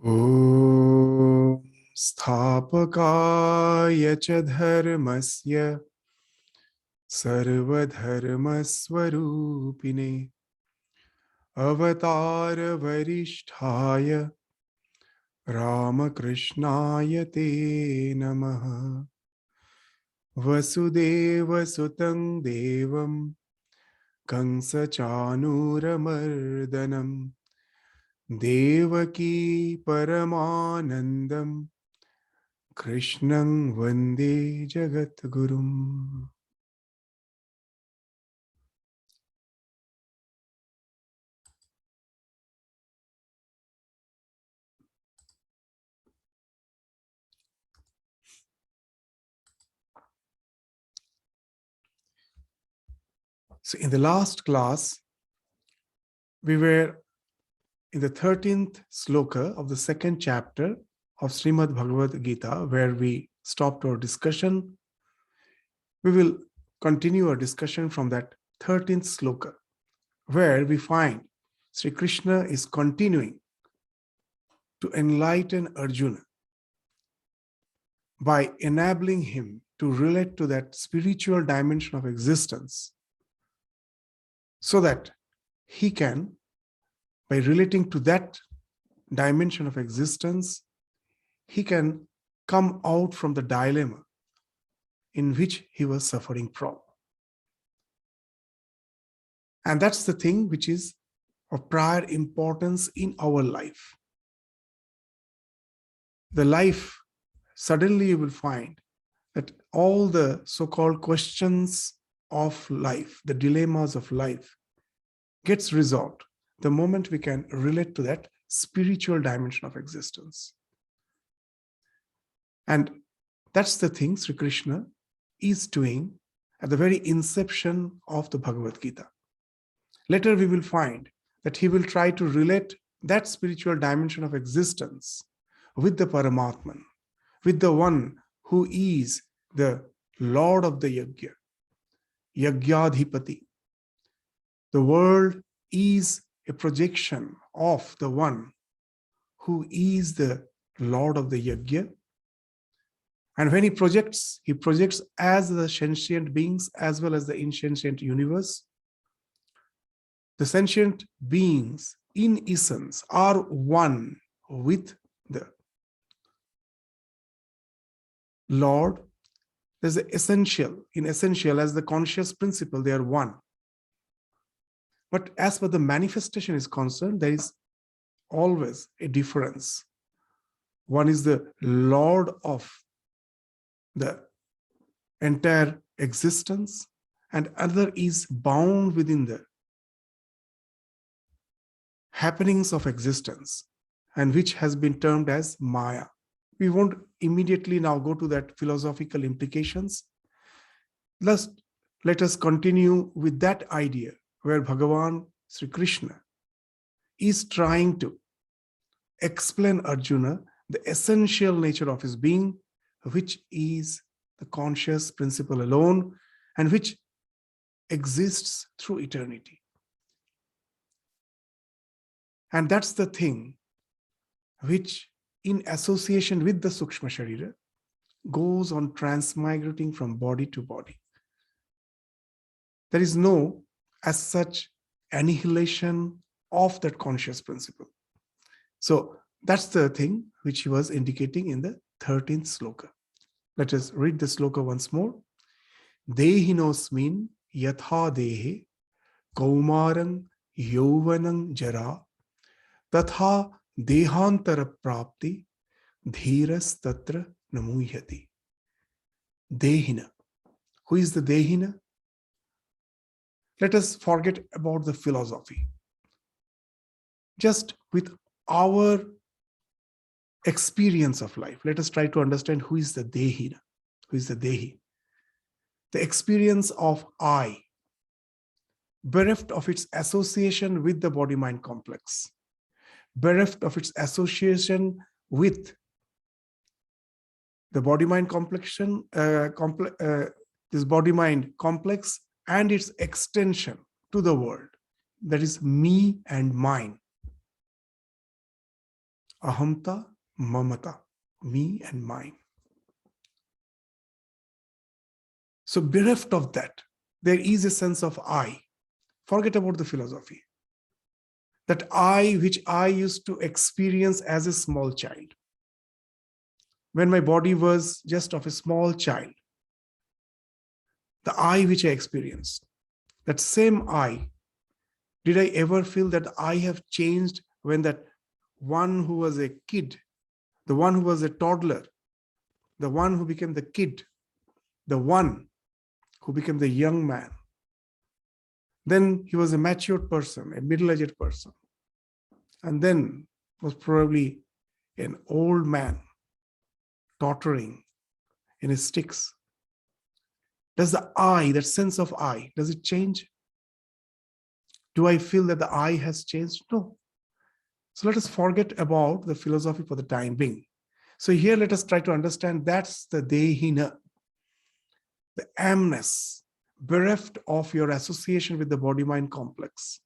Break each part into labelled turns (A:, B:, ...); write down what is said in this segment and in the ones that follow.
A: Om Sthapakaya cha dharmasya sarvadharmasvarupine Avatara Varishtaya Ramakrishnaya te namaha Vasudeva Sutang Devam Kansa Chanuramardanam Devaki Paramanandam Krishnang Vande Jagatgurum. So in the last class, we were in the 13th sloka of the second chapter of Shrimad Bhagavad Gita, where we stopped our discussion. We will continue our discussion from that 13th sloka, where we find Sri Krishna is continuing to enlighten Arjuna by enabling him to relate to that spiritual dimension of existence, so that he can, by relating to that dimension of existence, he can come out from the dilemma in which he was suffering from. And that's the thing which is of prior importance in our life. The life, suddenly you will find that all the so-called questions of life, the dilemmas of life, gets resolved the moment we can relate to that spiritual dimension of existence. And that's the thing Sri Krishna is doing at the very inception of the Bhagavad Gita. Later we will find that he will try to relate that spiritual dimension of existence with the Paramatman, with the one who is the Lord of the Yajna, Yajnadhipati. The world is a projection of the one who is the Lord of the Yajna. And when he projects as the sentient beings as well as the insentient universe. The sentient beings in essence are one with the Lord. There's the essential. In essential, as the conscious principle, they are one. But as for the manifestation is concerned, there is always a difference. One is the Lord of the entire existence, and other is bound within the happenings of existence, and which has been termed as Maya. We won't immediately now go to that philosophical implications. Let us continue with that idea where Bhagavan Sri Krishna is trying to explain Arjuna the essential nature of his being, which is the conscious principle alone and which exists through eternity. And that's the thing which, in association with the Sukshma Sharira, goes on transmigrating from body to body. There is no, as such, annihilation of that conscious principle. So that's the thing which he was indicating in the 13th sloka. Let us read the sloka once more. Dehinosmin yatha dehe kaumarang yauvanang jara tatha dehantara prapti dhiras tatra namuyati. Dehina. Who is the Dehina? Let us forget about the philosophy. Just with our experience of life, let us try to understand who is the Dehina, who is the Dehi. The experience of I, bereft of its association with the body-mind complex, bereft of its association with the body-mind complexion, this body-mind complex and its extension to the world, that is me and mine. ahamta, mamata, me and mine. So bereft of that, there is a sense of I. Forget about the philosophy. That I, which I used to experience as a small child. When my body was just of a small child, the I which I experienced, that same I, did I ever feel that I have changed when that one who was a kid, the one who was a toddler, the one who became the kid, the one who became the young man, then he was a matured person, a middle-aged person, and then was probably an old man tottering in his sticks. Does the I, that sense of I, does it change? Do I feel that the I has changed? No. So let us forget about the philosophy for the time being. So here let us try to understand that's the dehina, the amness, bereft of your association with the body-mind complex,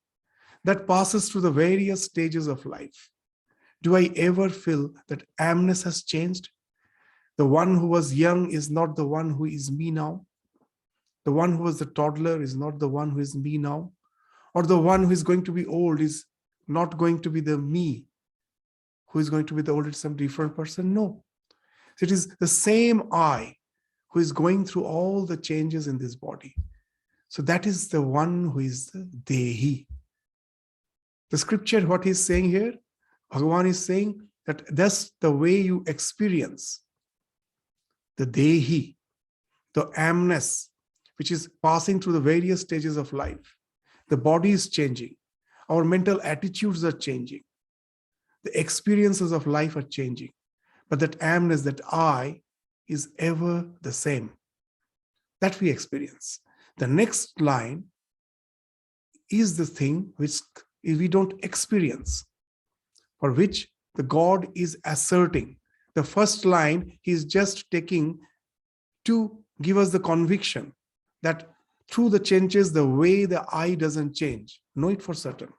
A: that passes through the various stages of life. Do I ever feel that amness has changed? The one who was young is not the one who is me now. The one who was the toddler is not the one who is me now. Or the one who is going to be old is not going to be the me who is going to be the old, it's some different person. No. It is the same I who is going through all the changes in this body. So that is the one who is the Dehi. The scripture, what he's saying here, Bhagavan is saying that that's the way you experience the Dehi, the amness, which is passing through the various stages of life. The body is changing. Our mental attitudes are changing. The experiences of life are changing. But that amness, that I, is ever the same. That we experience. The next line is the thing which we don't experience, for which the God is asserting. The first line, he is just taking to give us the conviction that through the changes, the way the I doesn't change. Know it for certain.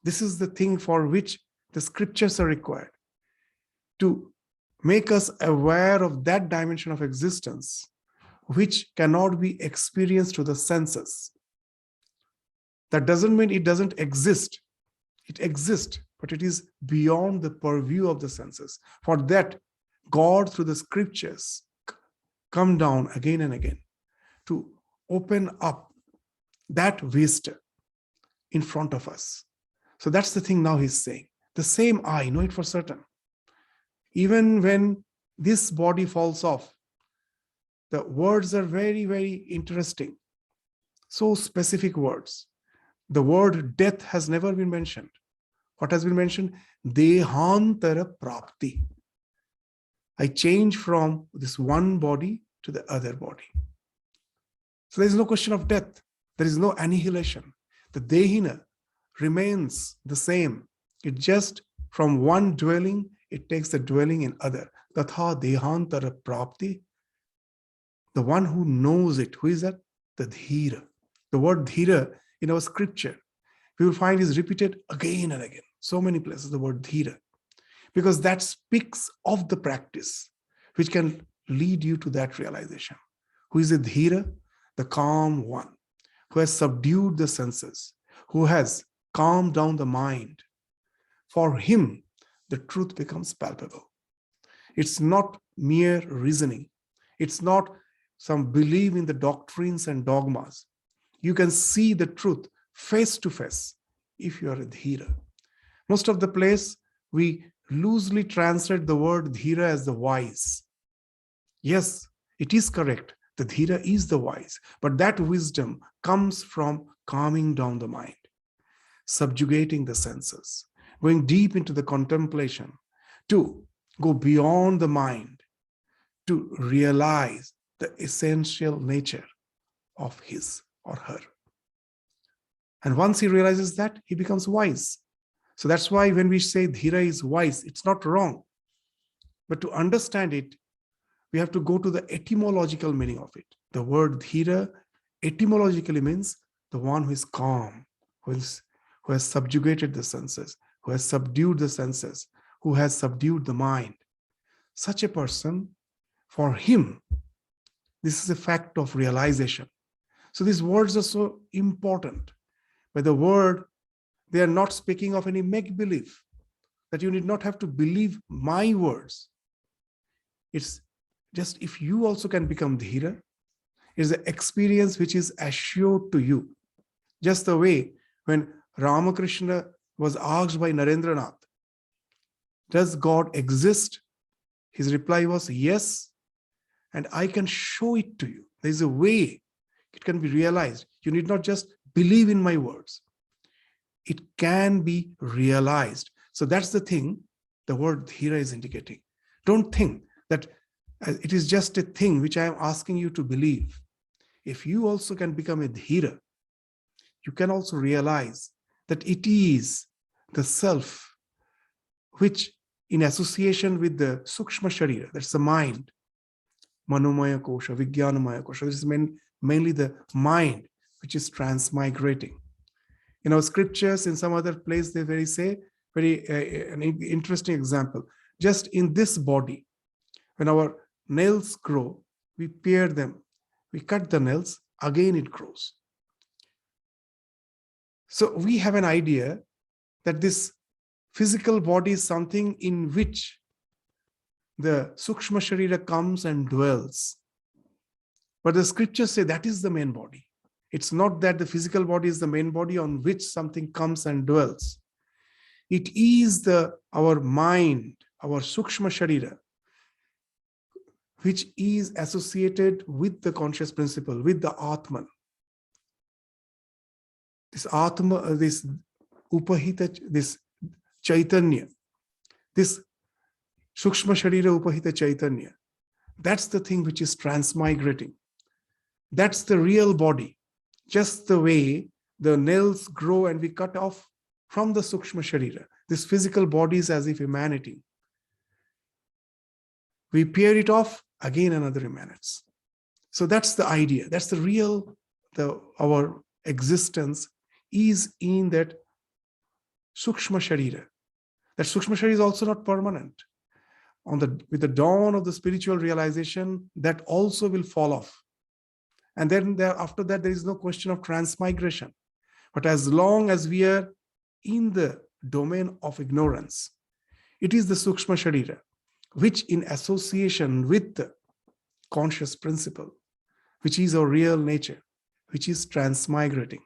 A: This is the thing for which the scriptures are required, to make us aware of that dimension of existence which cannot be experienced through the senses. That doesn't mean it doesn't exist. It exists, but it is beyond the purview of the senses. For that, God, through the scriptures, come down again and again to open up that vista in front of us. So that's the thing now he's saying. The same I, know it for certain. Even when this body falls off, the words are very, very interesting. So specific words. The word death has never been mentioned. What has been mentioned? Dehantara prapti. I change from this one body to the other body. So there is no question of death. There is no annihilation. The dehina remains the same. It just from one dwelling, it takes the dwelling in other. Tatha dehantara prapti. The one who knows it, who is that? The dhira. The word dhira in our scripture, we will find is repeated again and again. So many places, the word dhira. Because that speaks of the practice, which can lead you to that realization. Who is the dhira? The calm one, who has subdued the senses, who has calmed down the mind. For him, the truth becomes palpable. It's not mere reasoning. It's not some belief in the doctrines and dogmas. You can see the truth face to face if you are a dhira. Most of the place, we loosely translate the word dhira as the wise. Yes, it is correct. The dhira is the wise, but that wisdom comes from calming down the mind, subjugating the senses, going deep into the contemplation, to go beyond the mind, to realize the essential nature of his or her. And once he realizes that, he becomes wise. So that's why when we say dhira is wise, it's not wrong. But to understand it, we have to go to the etymological meaning of it. The word dhira etymologically means the one who is calm, who has subjugated the senses, who has subdued the senses, who has subdued the mind. Such a person, for him, this is a fact of realization. So these words are so important. By the word, they are not speaking of any make-believe, that you need not have to believe my words. It's just if you also can become dhira, it's the experience which is assured to you. Just the way when Ramakrishna was asked by Narendranath, does God exist? His reply was yes, and I can show it to you. There's a way it can be realized. You need not just believe in my words. It can be realized. So that's the thing the word dhira is indicating. Don't think that it is just a thing which I am asking you to believe. If you also can become a dhira, you can also realize that it is the self which, in association with the sukshma sharira, that's the mind, manomaya kosha, vijnanamaya kosha, this is mainly the mind which is transmigrating. In our scriptures, in some other place, they say an interesting example. Just in this body, when our nails grow, we pare them, we cut the nails, again it grows. So we have an idea that this physical body is something in which the sukshma sharira comes and dwells. But the scriptures say that is the main body. It's not that the physical body is the main body on which something comes and dwells. It is our mind, our sukshma sharira, which is associated with the conscious principle, with the Atman. This Atma, this Upahita, this Chaitanya, this Sukshma Sharira Upahita Chaitanya, that's the thing which is transmigrating. That's the real body. Just the way the nails grow and we cut off from the Sukshma Sharira. This physical body is as if emanating. We pare it off, again another emanates. So that's the idea. That's the real, our existence is in that Sukshma Sharira. That Sukshma Sharira is also not permanent. With the dawn of the spiritual realization, that also will fall off. And then after that, there is no question of transmigration. But as long as we are in the domain of ignorance, it is the Sukshma Sharira, which in association with the conscious principle, which is our real nature, which is transmigrating.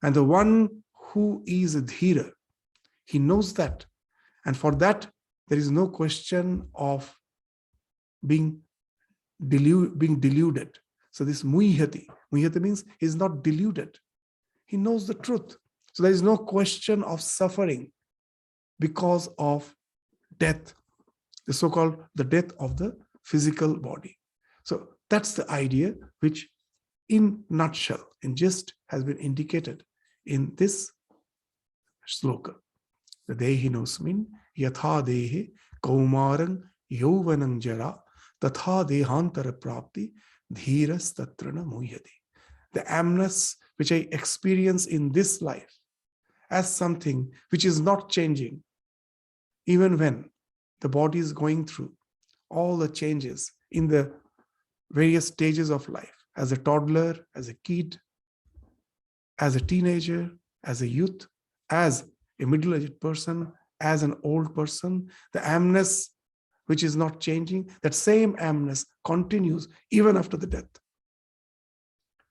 A: And the one who is a dhira, he knows that. And for that, there is no question of being deluded. So this muhyati means he is not deluded. He knows the truth. So there is no question of suffering because of death, the so-called the death of the physical body. So that's the idea which in nutshell, in gist, has been indicated in this sloka. The dehinosmin yatha dehe kaumarang yauvanang jara tatha dehantara prapti dhiras tatrana muhyati. The amness which I experience in this life as something which is not changing, even when the body is going through all the changes in the various stages of life, as a toddler, as a kid, as a teenager, as a youth, as a middle-aged person, as an old person, the amness which is not changing, that same amness continues even after the death.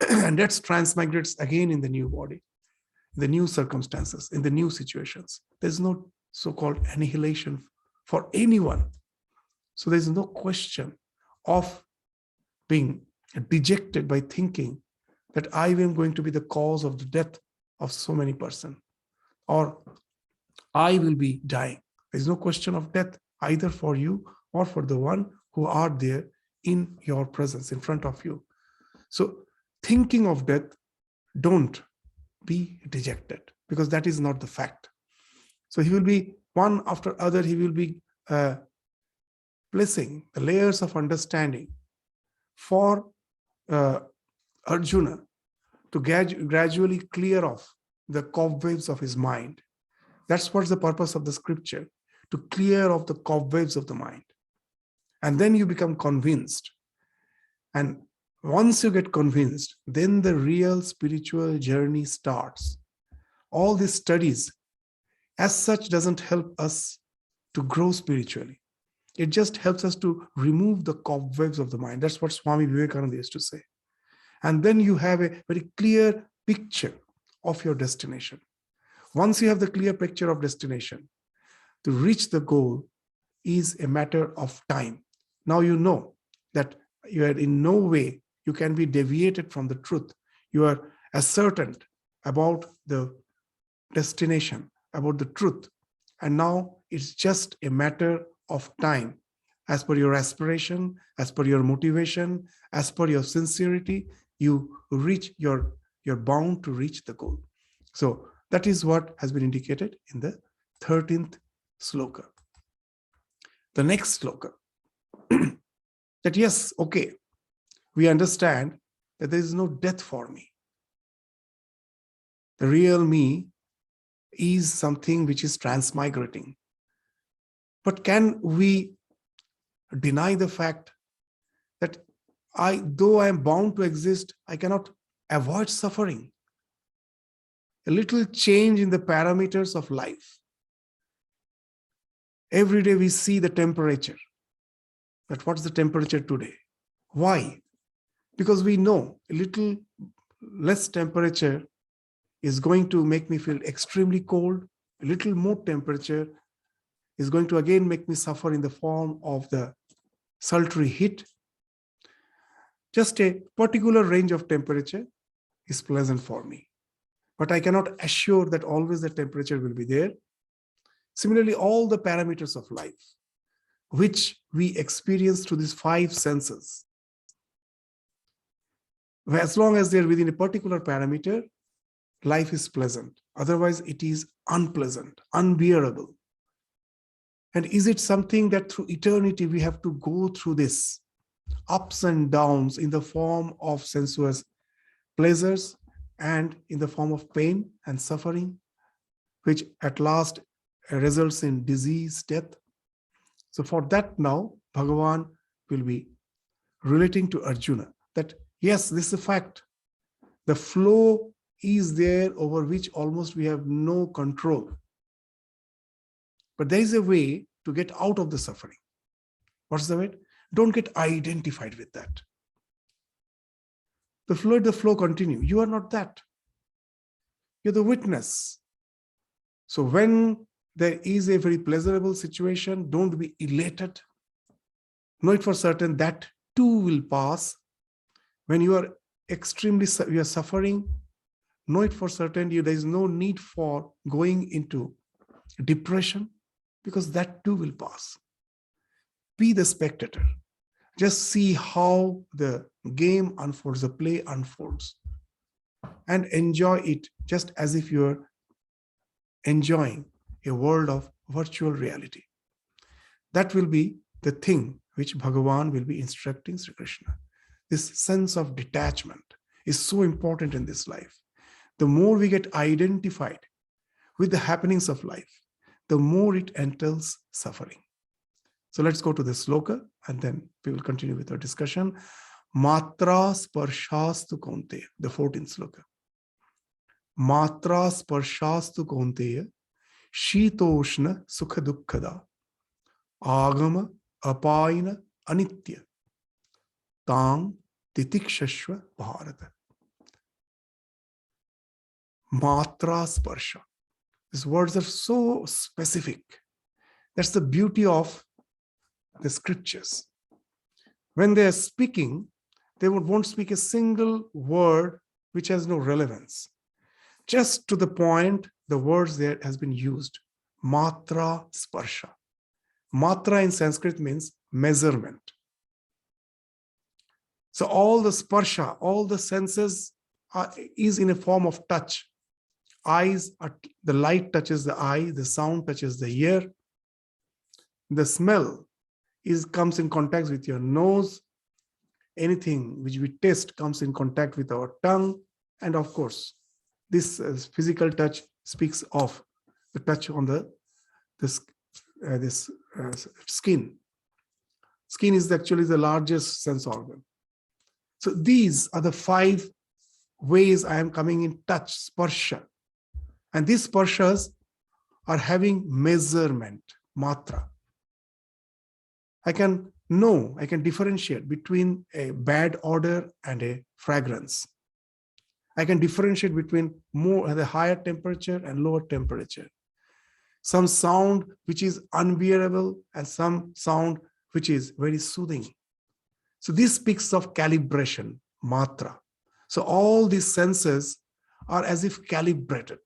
A: And that transmigrates again in the new body, the new circumstances, in the new situations. There's no so-called annihilation for anyone. So there's no question of being dejected by thinking that I am going to be the cause of the death of so many persons, or I will be dying. There's no question of death either for you or for the one who are there in your presence, in front of you. So thinking of death, don't be dejected, because that is not the fact. So he will be one after other, he will be placing the layers of understanding for Arjuna to gradually clear off the cobwebs of his mind. That's what's the purpose of the scripture, to clear off the cobwebs of the mind. And then you become convinced. And once you get convinced, then the real spiritual journey starts. All these studies, as such, doesn't help us to grow spiritually. It just helps us to remove the cobwebs of the mind. That's what Swami Vivekananda used to say. And then you have a very clear picture of your destination. Once you have the clear picture of destination, to reach the goal is a matter of time. Now you know that you are in no way you can be deviated from the truth. You are ascertained about the destination, about the truth. And now it's just a matter of time. As per your aspiration, as per your motivation, as per your sincerity, you reach you're bound to reach the goal. So that is what has been indicated in the 13th sloka. The next sloka, that yes, okay, we understand that there is no death for me. The real me is something which is transmigrating. But can we deny the fact that though I am bound to exist, I cannot avoid suffering? A little change in the parameters of life. Every day we see the temperature. But what's the temperature today? Why? Because we know a little less temperature is going to make me feel extremely cold. A little more temperature is going to again make me suffer in the form of the sultry heat. Just a particular range of temperature is pleasant for me. But I cannot assure that always the temperature will be there. Similarly, all the parameters of life, which we experience through these 5 senses, as long as they're within a particular parameter, life is pleasant. Otherwise, it is unpleasant, unbearable. And is it something that through eternity we have to go through this ups and downs in the form of sensuous pleasures and in the form of pain and suffering, which at last results in disease, death? So for that now, Bhagavan will be relating to Arjuna that yes, this is a fact. The flow is there over which almost we have no control. But there is a way to get out of the suffering. What's the way? Don't get identified with that. The flow continue. You are not that. You're the witness. So when there is a very pleasurable situation, don't be elated. Know it for certain that too will pass. When you are you are suffering, know it for certain there is no need for going into depression, because that too will pass. Be the spectator. Just see how the game unfolds, the play unfolds, and enjoy it just as if you're enjoying a world of virtual reality. That will be the thing which Bhagavan will be instructing Sri Krishna. This sense of detachment is so important in this life. The more we get identified with the happenings of life, the more it entails suffering. So let's go to the sloka and then we will continue with our discussion. Matra sparshastu kaunteya, the 14th sloka. Matra sparshastu kaunteya, shitoshna sukha dukkhada, agama apayana anitya, tang titikshashva bharata. Matra sparsha. These words are so specific. That's the beauty of the scriptures. When they are speaking, they won't speak a single word which has no relevance. Just to the point, the words there has been used. Matra sparsha. Matra in Sanskrit means measurement. So all the sparsha, all the senses is in a form of touch. Eyes, the light touches the eye, the sound touches the ear. The smell comes in contact with your nose. Anything which we taste comes in contact with our tongue. And of course, this physical touch speaks of the touch on the skin. Skin is actually the largest sense organ. So these are the 5 ways I am coming in touch, sparsha. And these sparshas are having measurement, matra. I can differentiate between a bad odor and a fragrance. I can differentiate between the higher temperature and lower temperature. Some sound which is unbearable and some sound which is very soothing. So this speaks of calibration, matra. So all these senses are as if calibrated.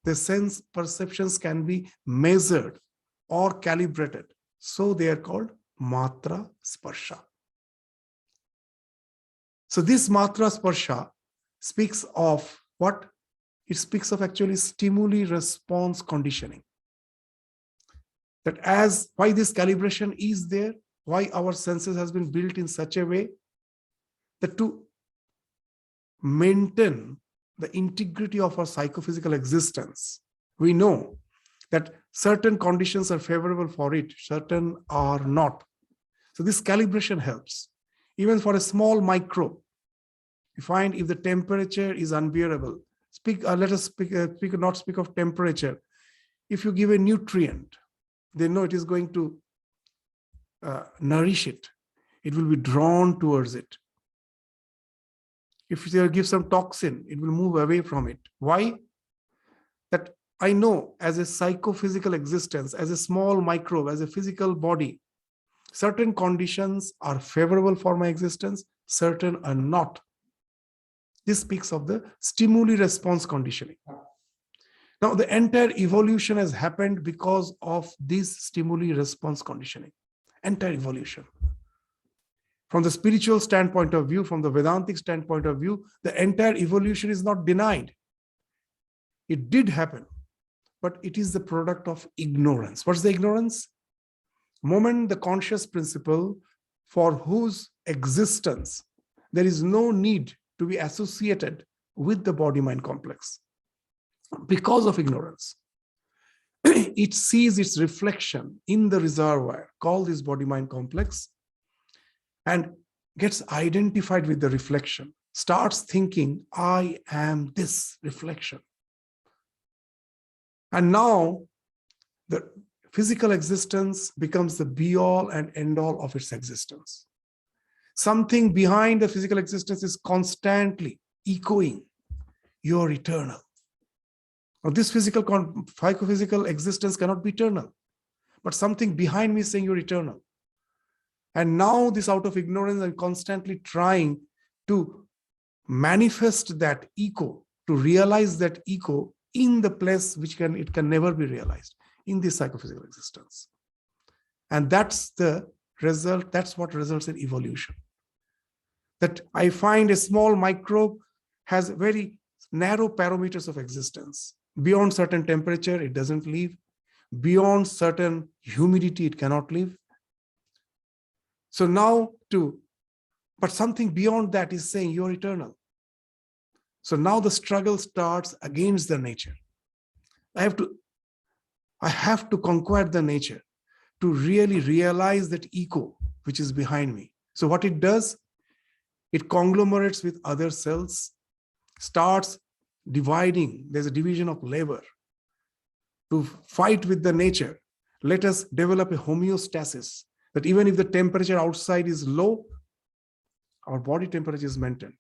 A: The sense perceptions can be measured or calibrated. So they are called matra sparsha. So this matra sparsha speaks of what? It speaks of actually stimuli response conditioning. That why this calibration is there, why our senses has been built in such a way that to maintain the integrity of our psychophysical existence, we know that certain conditions are favorable for it, certain are not. So this calibration helps. Even for a small microbe, you find if the temperature is unbearable, let us not speak of temperature. If you give a nutrient, they know it is going to nourish it. It will be drawn towards it. If you give some toxin, it will move away from it. Why? That I know as a psychophysical existence, as a small microbe, as a physical body, certain conditions are favorable for my existence, certain are not. This speaks of the stimuli response conditioning. Now, the entire evolution has happened because of this stimuli response conditioning. Entire evolution. From the spiritual standpoint of view, from the Vedantic standpoint of view, the entire evolution is not denied. It did happen, but it is the product of ignorance. What's the ignorance? Moment the conscious principle for whose existence there is no need to be associated with the body-mind complex. Because of ignorance, it sees its reflection in the reservoir called this body-mind complex and gets identified with the reflection, starts thinking, I am this reflection. And now the physical existence becomes the be-all and end-all of its existence. Something behind the physical existence is constantly echoing, you're eternal. Now, this psychophysical existence cannot be eternal, but something behind me is saying you're eternal. And now this out of ignorance, I'm constantly trying to manifest that echo, to realize that echo in the place which it can never be realized, in this psychophysical existence. And that's the result, that's what results in evolution. That I find a small microbe has very narrow parameters of existence. Beyond certain temperature, it doesn't live. Beyond certain humidity, it cannot live. So now but something beyond that is saying you're eternal. So now the struggle starts against the nature. I have to conquer the nature to really realize that echo which is behind me. So what it does, it conglomerates with other cells, starts dividing. There's a division of labor to fight with the nature. Let us develop a homeostasis that even if the temperature outside is low, our body temperature is maintained.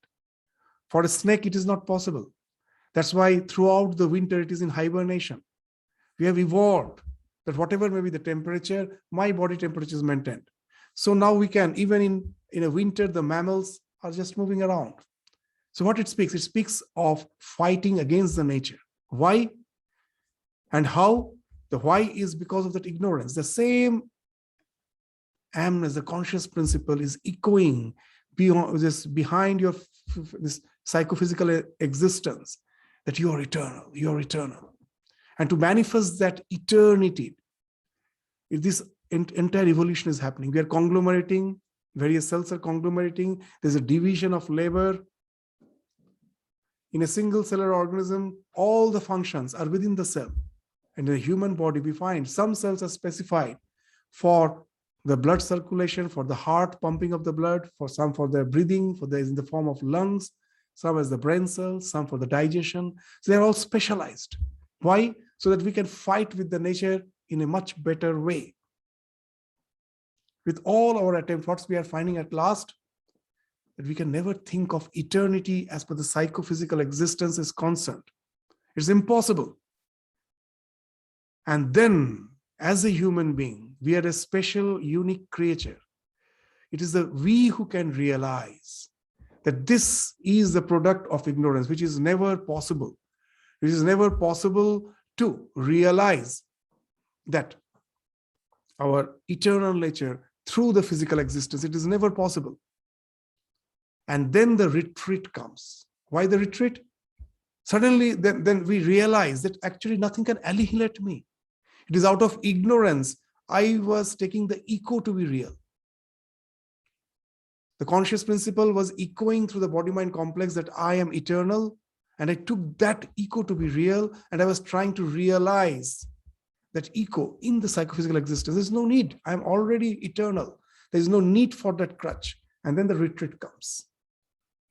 A: For a snake, it is not possible. That's why throughout the winter, it is in hibernation. We have evolved that whatever may be the temperature, my body temperature is maintained. So now we can, even in a winter, the mammals are just moving around. So what it speaks of fighting against the nature. Why? And how? The why is because of that ignorance. The same as the conscious principle is echoing behind your this psychophysical existence, that you are eternal, you are eternal. And to manifest that eternity, this entire evolution is happening. We are conglomerating, various cells are conglomerating, there's a division of labor. In a single cellular organism, all the functions are within the cell. And in the human body, we find some cells are specified for the blood circulation, for the heart pumping of the blood, for some for the breathing, in the form of lungs, some as the brain cells, some for the digestion. So they're all specialized. Why? So that we can fight with the nature in a much better way. With all our attempts, what we are finding at last, that we can never think of eternity as per the psychophysical existence is concerned. It's impossible. And then, as a human being, we are a special, unique creature. It is we who can realize that this is the product of ignorance, which is never possible. It is never possible to realize that our eternal nature through the physical existence. It is never possible. And then the retreat comes. Why the retreat? Suddenly, then we realize that actually nothing can annihilate me. It is out of ignorance. I was taking the ego to be real. The conscious principle was echoing through the body-mind complex that I am eternal, and I took that ego to be real, and I was trying to realize that ego in the psychophysical existence. There's no need. I'm already eternal. There's no need for that crutch. And then the retreat comes.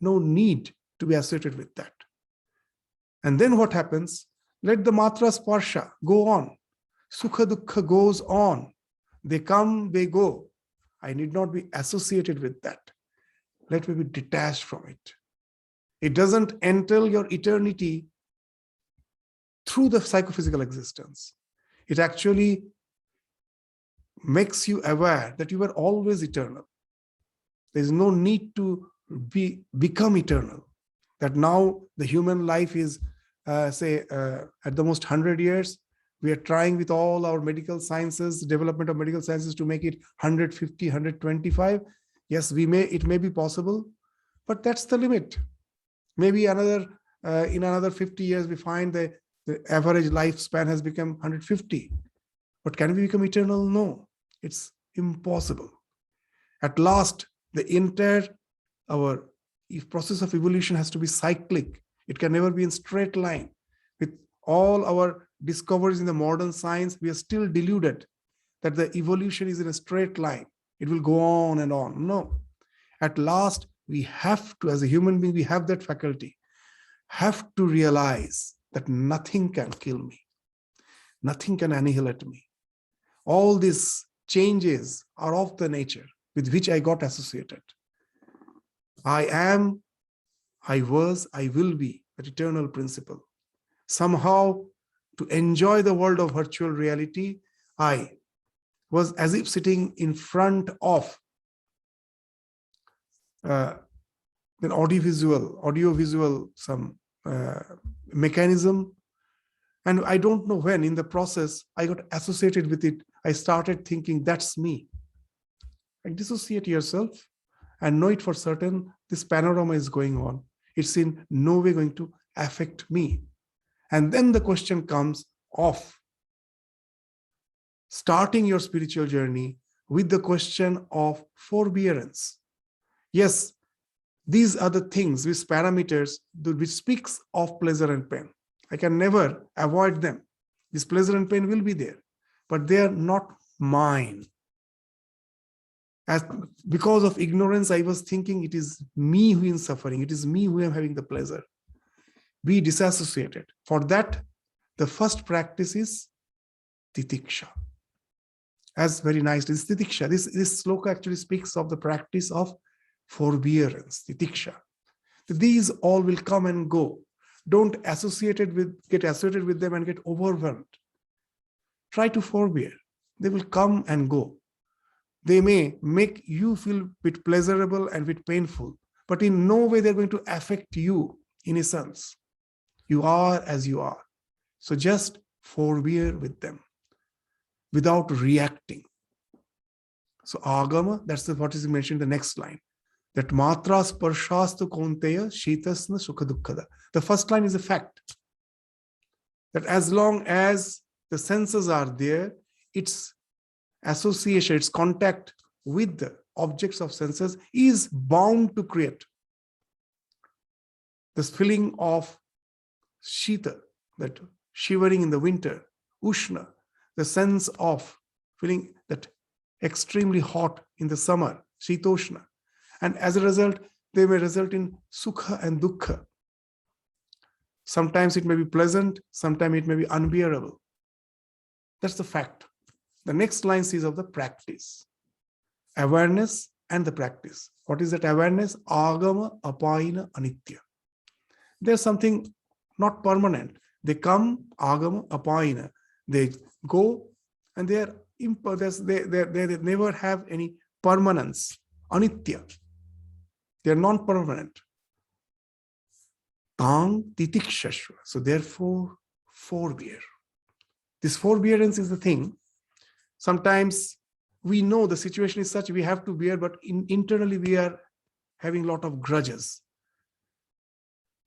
A: No need to be associated with that. And then what happens? Let the matra sparsha go on. Sukha dukkha goes on. They come, they go. I need not be associated with that. Let me be detached from it. It doesn't entail your eternity through the psychophysical existence. It actually makes you aware that you are always eternal. There is no need to become eternal. That now the human life is, at the most 100 years. We are trying with all our medical sciences, development of medical sciences, to make it 150, 125. Yes, it may be possible, but that's the limit. Maybe in another 50 years, we find the average lifespan has become 150. But can we become eternal? No, it's impossible. At last, the entire our process of evolution has to be cyclic. It can never be in straight line. With all our discoveries in the modern science, we are still deluded that the evolution is in a straight line. It will go on and on. No. At last, we have to, as a human being, we have that faculty, have to realize that nothing can kill me. Nothing can annihilate me. All these changes are of the nature with which I got associated. I am, I was, I will be, that eternal principle. Somehow, to enjoy the world of virtual reality, I was as if sitting in front of an audiovisual some mechanism. And I don't know when in the process, I got associated with it. I started thinking, that's me. Like, dissociate yourself and know it for certain, this panorama is going on. It's in no way going to affect me. And then the question comes of starting your spiritual journey with the question of forbearance. Yes, these are the things, these parameters which speaks of pleasure and pain. I can never avoid them. This pleasure and pain will be there, but they are not mine. Because of ignorance, I was thinking it is me who is suffering. It is me who am having the pleasure. Be disassociated. For that, the first practice is titiksha. As very nicely, this titiksha. This sloka actually speaks of the practice of forbearance, titiksha. These all will come and go. Don't get associated with them and get overwhelmed. Try to forbear. They will come and go. They may make you feel a bit pleasurable and a bit painful, but in no way they're going to affect you in a sense. You are as you are. So just forbear with them without reacting. So agama, that's what is mentioned in the next line. That matra sparshastu konteya shitasna sukha dukkhada. The first line is a fact. That as long as the senses are there, its association, its contact with the objects of senses is bound to create this feeling of shita, that shivering in the winter, Ushna, the sense of feeling that extremely hot in the summer, Shitoshna. And as a result, they may result in Sukha and Dukkha. Sometimes it may be pleasant, sometimes it may be unbearable. That's the fact. The next line says of the practice. Awareness and the practice. What is that awareness? Agama, apayina, anitya. There's something not permanent. They come, agama, apayina. They go, and they never have any permanence. Anitya. They're non-permanent. Tang titikshashva. So therefore, forbear. This forbearance is the thing. Sometimes we know the situation is such we have to bear, but internally we are having a lot of grudges.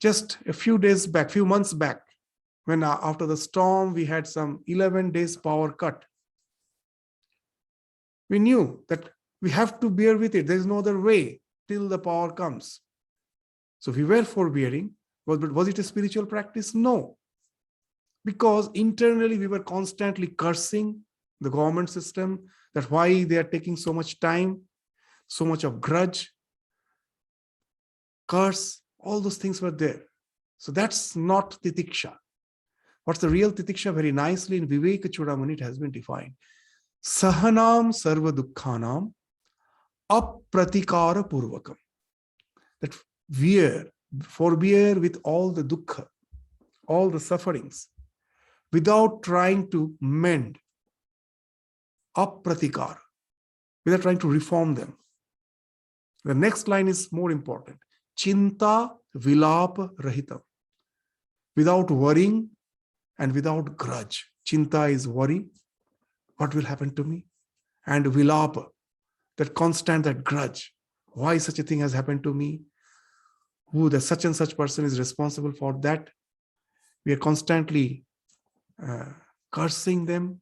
A: Just a few months back, when after the storm, we had some 11 days power cut. We knew that we have to bear with it. There is no other way till the power comes. So we were forbearing. But was it a spiritual practice? No. Because internally we were constantly cursing the government system, that why they are taking so much time, so much of grudge, curse, all those things were there. So that's not titiksha. What's the real titiksha? Very nicely in Viveka Chudamani it has been defined. Sahanam sarva dukkhanam apratikara purvakam. That forbear with all the dukkha, all the sufferings, without trying to mend, apratikara, without trying to reform them. The next line is more important. Chinta vilapa rahitam. Without worrying and without grudge. Chinta is worry. What will happen to me? And vilapa, that constant, that grudge. Why such a thing has happened to me? Who the such and such person is responsible for that? We are constantly cursing them,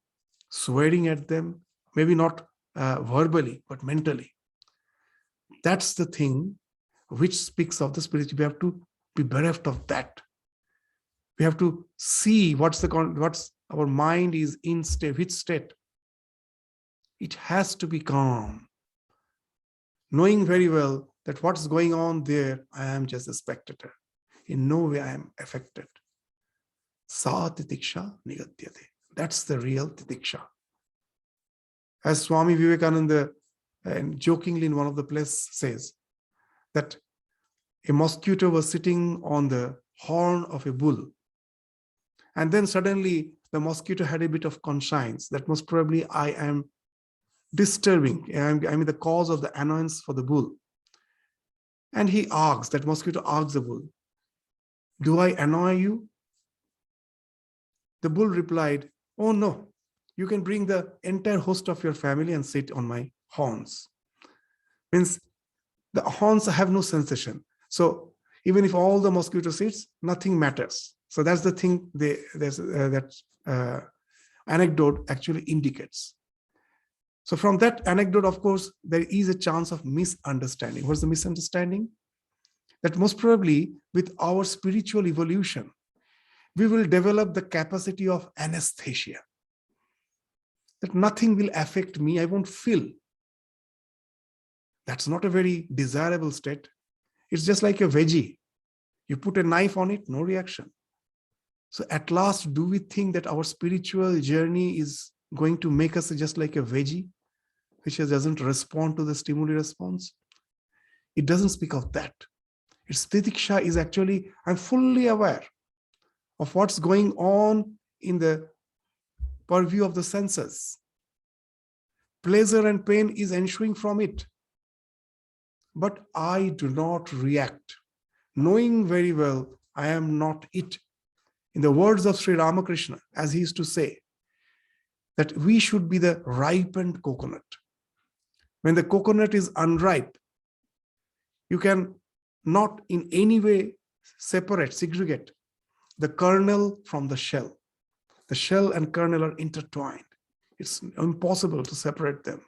A: swearing at them, maybe not verbally, but mentally. That's the thing which speaks of the spirit. We have to be bereft of that. We have to see what's our mind is in state, which state. It has to be calm, knowing very well that what's going on there, I am just a spectator. In no way I am affected. Sa titiksha nigatyate. That's the real titiksha. As Swami Vivekananda jokingly in one of the places says, that a mosquito was sitting on the horn of a bull. And then suddenly the mosquito had a bit of conscience that most probably I am disturbing. I'm the cause of the annoyance for the bull. And he asks, that mosquito asks the bull, do I annoy you? The bull replied, oh no, you can bring the entire host of your family and sit on my horns. Means the horns have no sensation. So even if all the mosquito sits, nothing matters. So that's the thing that anecdote actually indicates. So from that anecdote, of course, there is a chance of misunderstanding. What's the misunderstanding? That most probably with our spiritual evolution, we will develop the capacity of anesthesia. That nothing will affect me, I won't feel. That's not a very desirable state. It's just like a veggie. You put a knife on it, no reaction. So at last, do we think that our spiritual journey is going to make us just like a veggie, which doesn't respond to the stimuli response? It doesn't speak of that. Its titiksha is actually, I'm fully aware of what's going on in the purview of the senses. Pleasure and pain is ensuing from it. But I do not react, knowing very well I am not it. In the words of Sri Ramakrishna, as he used to say, that we should be the ripened coconut. When the coconut is unripe, you can not in any way segregate the kernel from the shell. The shell and kernel are intertwined. It's impossible to separate them.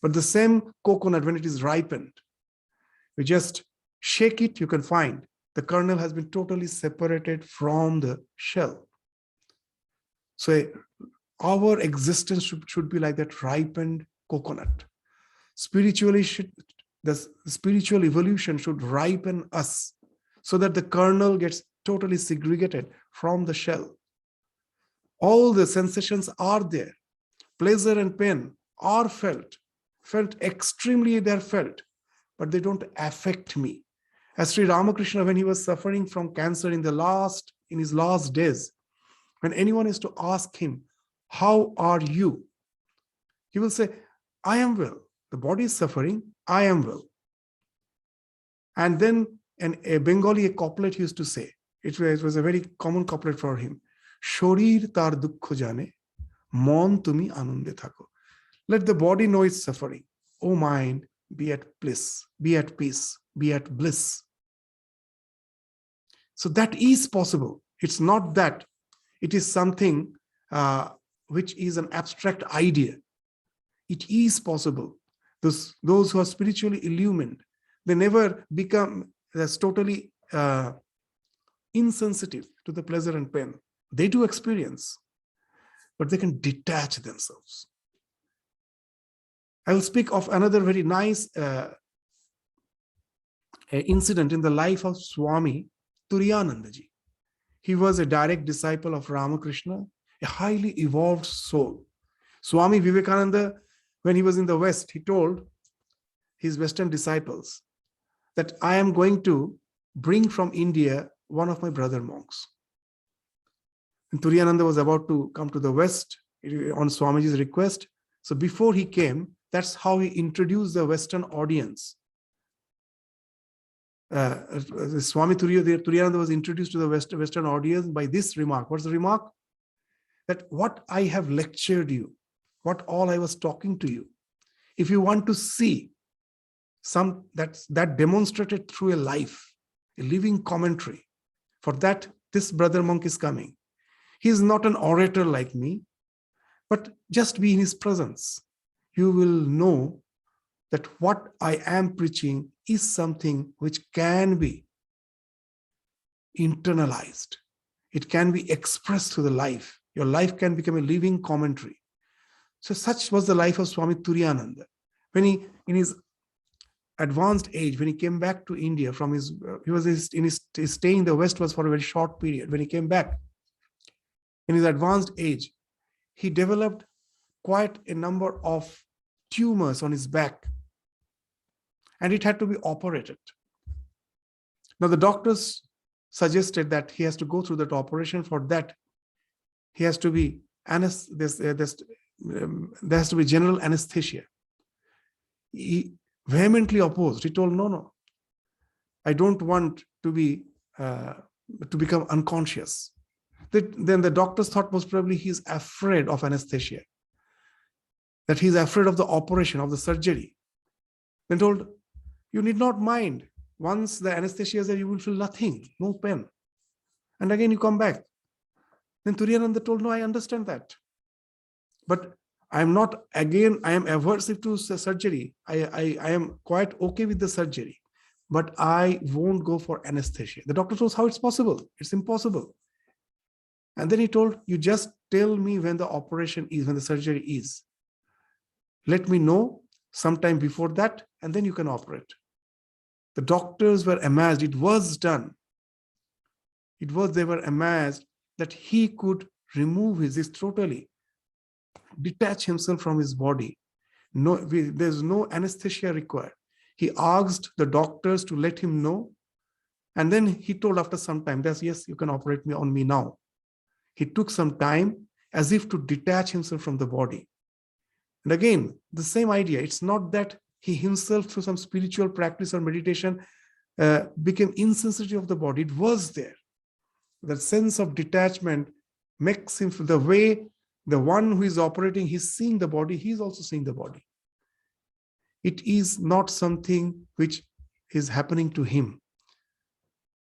A: But the same coconut, when it is ripened, you just shake it, you can find the kernel has been totally separated from the shell. So our existence should be like that ripened coconut. Spiritually, the spiritual evolution should ripen us so that the kernel gets totally segregated from the shell. All the sensations are there. Pleasure and pain are felt extremely, they're felt, but they don't affect me. As Sri Ramakrishna, when he was suffering from cancer in his last days, when anyone is to ask him, how are you? He will say, I am well. The body is suffering, I am well. And then a Bengali couplet used to say, it was a very common couplet for him, Shorir tar dukkho jane, mon tumi anande thako. Let the body know its suffering. O mind, be at bliss, be at peace, be at bliss. So that is possible. It's not that it is something which is an abstract idea. It is possible. Those who are spiritually illumined, they never become totally insensitive to the pleasure and pain. They do experience, but they can detach themselves. I will speak of another very nice incident in the life of Swami Turiyanandaji. He was a direct disciple of Ramakrishna, a highly evolved soul. Swami Vivekananda, when he was in the West, he told his Western disciples that I am going to bring from India one of my brother monks. And Turiyananda was about to come to the West on Swamiji's request. So before he came, that's how he introduced the Western audience. Swami Turiyananda was introduced to the Western audience by this remark. What's the remark? That what I have lectured you, what all I was talking to you, if you want to see that demonstrated through a life, a living commentary, for that this brother monk is coming. He is not an orator like me, but just be in his presence. You will know that what I am preaching is something which can be internalized. It can be expressed through the life. Your life can become a living commentary. So such was the life of Swami Turiyananda. When he, in his advanced age, when he came back to India from his stay in the West was for a very short period. When he came back, in his advanced age, he developed quite a number of tumors on his back, and it had to be operated. Now the doctors suggested that he has to go through that operation. For that, he has to be there has to be general anesthesia. He vehemently opposed. He told, no, I don't want to become unconscious. Then the doctors thought most probably he's afraid of anesthesia, that he's afraid of the operation, of the surgery. Then told, you need not mind. Once the anesthesia is there, you will feel nothing, no pain. And again, you come back. Then Turiyananda told, no, I understand that. But I am not, again, I am aversive to surgery. I am quite okay with the surgery, but I won't go for anesthesia. The doctor told how it's possible. It's impossible. And then he told, you just tell me when the operation is, when the surgery is. Let me know sometime before that, and then you can operate. The doctors were amazed. It was done. They were amazed that he could remove this totally, detach himself from his body. There's no anesthesia required. He asked the doctors to let him know. And then he told after some time, yes, you can operate on me now. He took some time as if to detach himself from the body. And again, the same idea. It's not that he himself, through some spiritual practice or meditation, became insensitive of the body. It was there. That sense of detachment makes him, the way the one who is operating, he's seeing the body, he's also seeing the body. It is not something which is happening to him.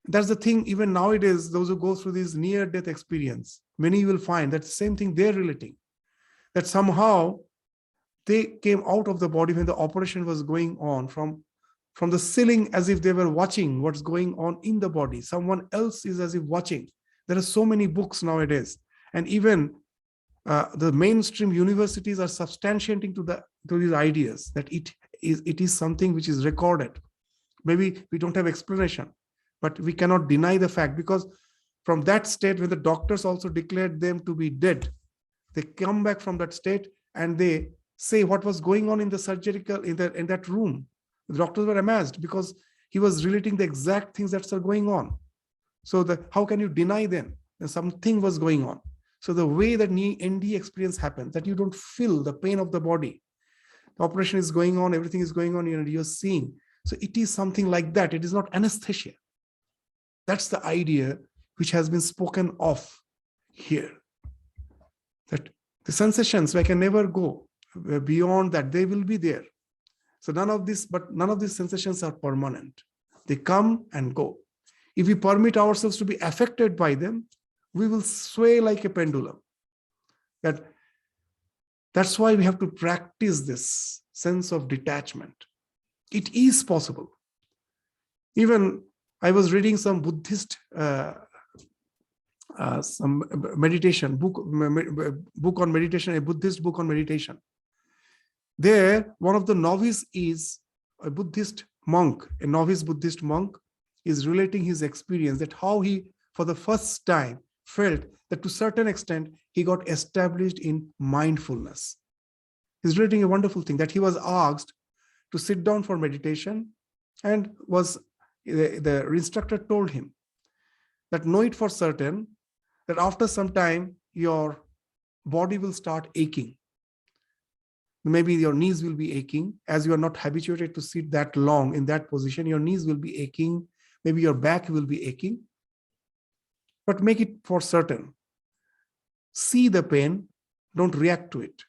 A: That's the thing, even nowadays, those who go through this near-death experience, many will find that same thing they're relating. That somehow they came out of the body when the operation was going on, from the ceiling, as if they were watching what's going on in the body. Someone else is as if watching. There are so many books nowadays. And even the mainstream universities are substantiating to these ideas that it is something which is recorded. Maybe we don't have explanation, but we cannot deny the fact, because from that state, when the doctors also declared them to be dead, they come back from that state and they say what was going on in the surgical, in that room. The doctors were amazed because he was relating the exact things that are going on. So how can you deny then that something was going on? So the way that ND experience happens, that you don't feel the pain of the body. The operation is going on, everything is going on, you're seeing. So it is something like that. It is not anesthesia. That's the idea which has been spoken of here. That the sensations, I can never go beyond that. They will be there. So none of these sensations are permanent. They come and go. If we permit ourselves to be affected by them, we will sway like a pendulum. That's why we have to practice this sense of detachment. It is possible. Even I was reading some Buddhist, some meditation book on meditation, a Buddhist book on meditation. There, one of the novice is a Buddhist monk, a novice Buddhist monk is relating his experience, that how he, for the first time, felt that to a certain extent, he got established in mindfulness. He's relating a wonderful thing, that he was asked to sit down for meditation, and the instructor told him that know it for certain that after some time, your body will start aching. Maybe your knees will be aching, as you are not habituated to sit that long in that position. Your knees will be aching. Maybe your back will be aching. But make it for certain. See the pain. Don't react to it.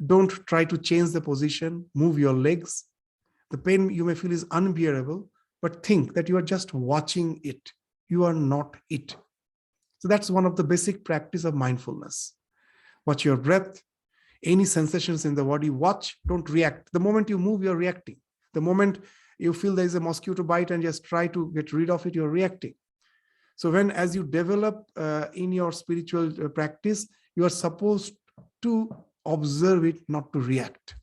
A: Don't try to change the position. Move your legs. The pain you may feel is unbearable, but think that you are just watching it. You are not it. So that's one of the basic practice of mindfulness. Watch your breath. Any sensations in the body, watch, don't react. The moment you move, you're reacting. The moment you feel there is a mosquito bite and just try to get rid of it, you're reacting. So as you develop in your spiritual practice, you are supposed to observe it, not to react.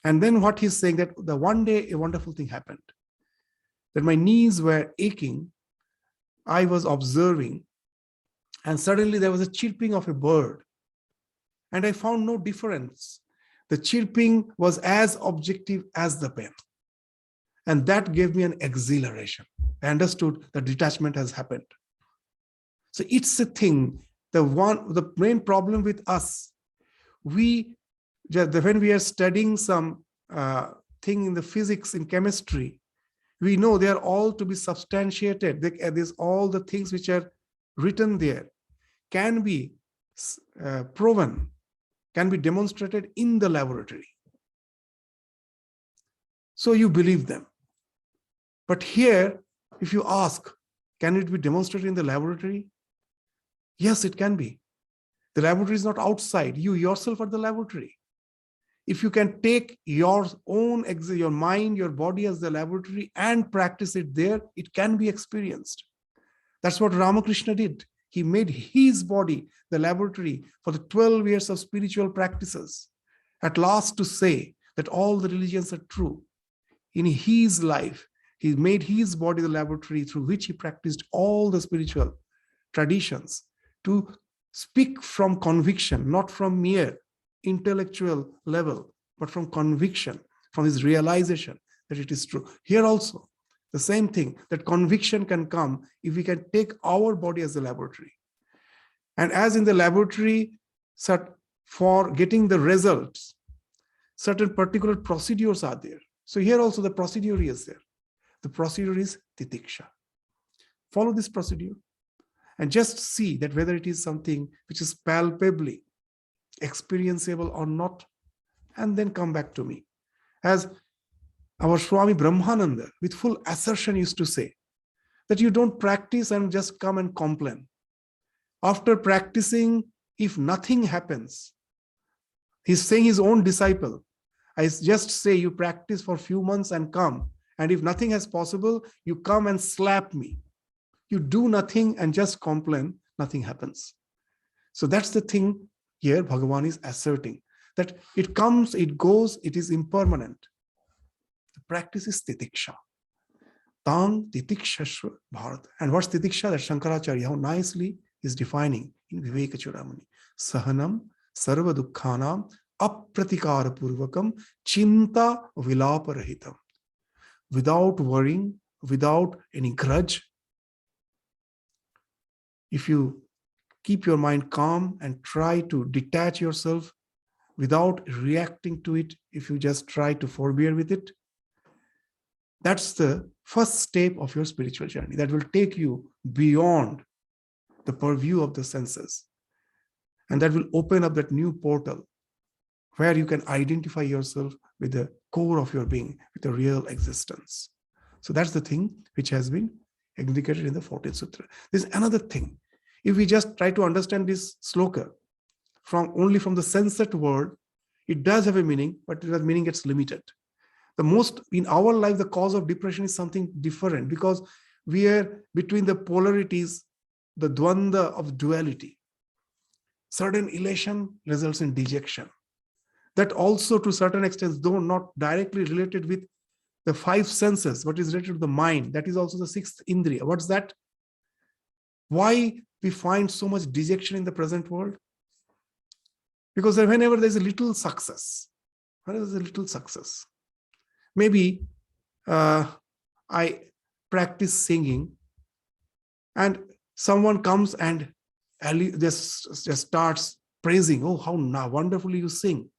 A: And then what he's saying, that the one day a wonderful thing happened, that my knees were aching. I was observing, and suddenly there was a chirping of a bird. And I found no difference. The chirping was as objective as the pain. And that gave me an exhilaration. I understood that detachment has happened. So it's a thing. The main problem with us, when we are studying some thing in the physics, in chemistry, we know they are all to be substantiated. There's all the things which are written there can be proven, can be demonstrated in the laboratory. So you believe them. But here, if you ask, can it be demonstrated in the laboratory? Yes, it can be. The laboratory is not outside. You yourself are the laboratory. If you can take your mind, your body as the laboratory and practice it there, it can be experienced. That's what Ramakrishna did. He made his body the laboratory for the 12 years of spiritual practices. At last, to say that all the religions are true. In his life, he made his body the laboratory through which he practiced all the spiritual traditions, to speak from conviction, not from mere intellectual level, but from conviction, from his realization that it is true. Here also, the same thing, that conviction can come if we can take our body as a laboratory. And as in the laboratory, for getting the results, certain particular procedures are there. So here also the procedure is there. The procedure is titiksha. Follow this procedure and just see that whether it is something which is palpably experienceable or not, and then come back to me. As our Swami Brahmananda, with full assertion, used to say that you don't practice and just come and complain. After practicing, if nothing happens, he's saying his own disciple, I just say you practice for a few months and come, and if nothing is possible, you come and slap me. You do nothing and just complain, nothing happens. So that's the thing here Bhagavan is asserting, that it comes, it goes, it is impermanent. The practice is titiksha. Tang titikshashva bharat. And what's titiksha? That Shankaracharya, how nicely is defining in Viveka Chudamani. Sahanam sarva dukkhanam apratikara purvakam chinta vilapa rahitam. Without worrying, without any grudge. If you keep your mind calm and try to detach yourself without reacting to it, if you just try to forbear with it, that's the first step of your spiritual journey that will take you beyond the purview of the senses. And that will open up that new portal where you can identify yourself with the core of your being, with the real existence. So that's the thing which has been indicated in the 14th Sutra. There's another thing. If we just try to understand this sloka only from the sensate world, it does have a meaning, but that meaning gets limited. The most in our life, the cause of depression is something different, because we are between the polarities, the dvanda of duality. Certain elation results in dejection. That also to certain extent, though not directly related with the five senses, but is related to the mind. That is also the sixth indriya. What's that? Why we find so much dejection in the present world? Because whenever there's a little success, maybe I practice singing and someone comes and just starts praising, oh, how wonderfully you sing.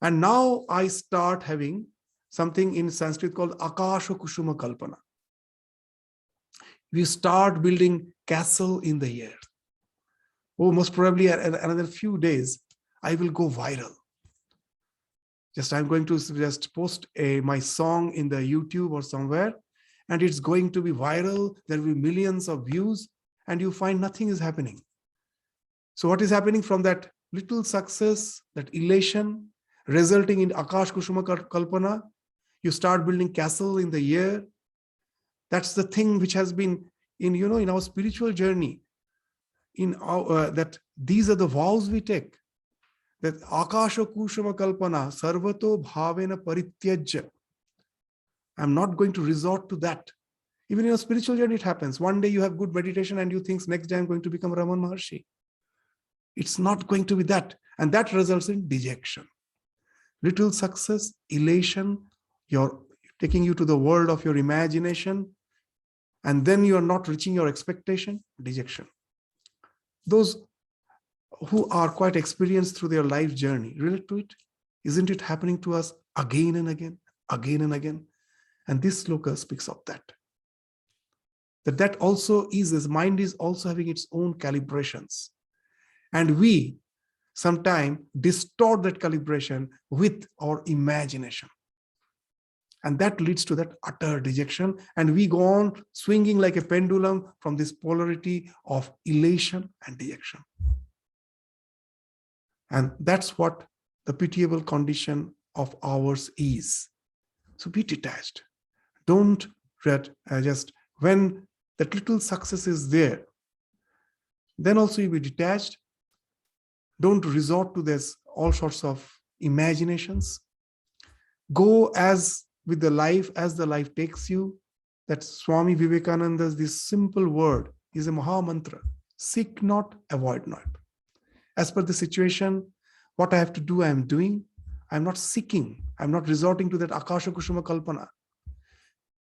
A: And now I start having something in Sanskrit called Akasha Kushuma Kalpana. We start building castle in the air. Oh, most probably another few days, I will go viral. I'm going to just post my song in the YouTube or somewhere, and it's going to be viral. There will be millions of views, and you find nothing is happening. So what is happening from that little success, that elation, resulting in Akash Kushuma Kalpana? You start building castle in the air. That's the thing which has been in our spiritual journey. In our that these are the vows we take. That Akasha Kushama Kalpana Sarvato Bhavena Parityajya. I'm not going to resort to that. Even in a spiritual journey, it happens. One day you have good meditation and you think next day I'm going to become Raman Maharshi. It's not going to be that. And that results in dejection. Little success, elation, you're taking you to the world of your imagination, and then you are not reaching your expectation, dejection. Those who are quite experienced through their life journey relate to it. Isn't it happening to us again and again, again and again? And this sloka speaks of that. That also is, his mind is also having its own calibrations. And we sometimes distort that calibration with our imagination. And that leads to that utter dejection. And we go on swinging like a pendulum from this polarity of elation and dejection. And that's what the pitiable condition of ours is. So be detached. Don't just when that little success is there, then also you be detached. Don't resort to this all sorts of imaginations. Go as with the life, as the life takes you. That Swami Vivekananda's this simple word is a Maha Mantra. Seek not, avoid not. As per the situation, what I have to do, I am doing. I'm not seeking. I'm not resorting to that Akasha Kushuma Kalpana.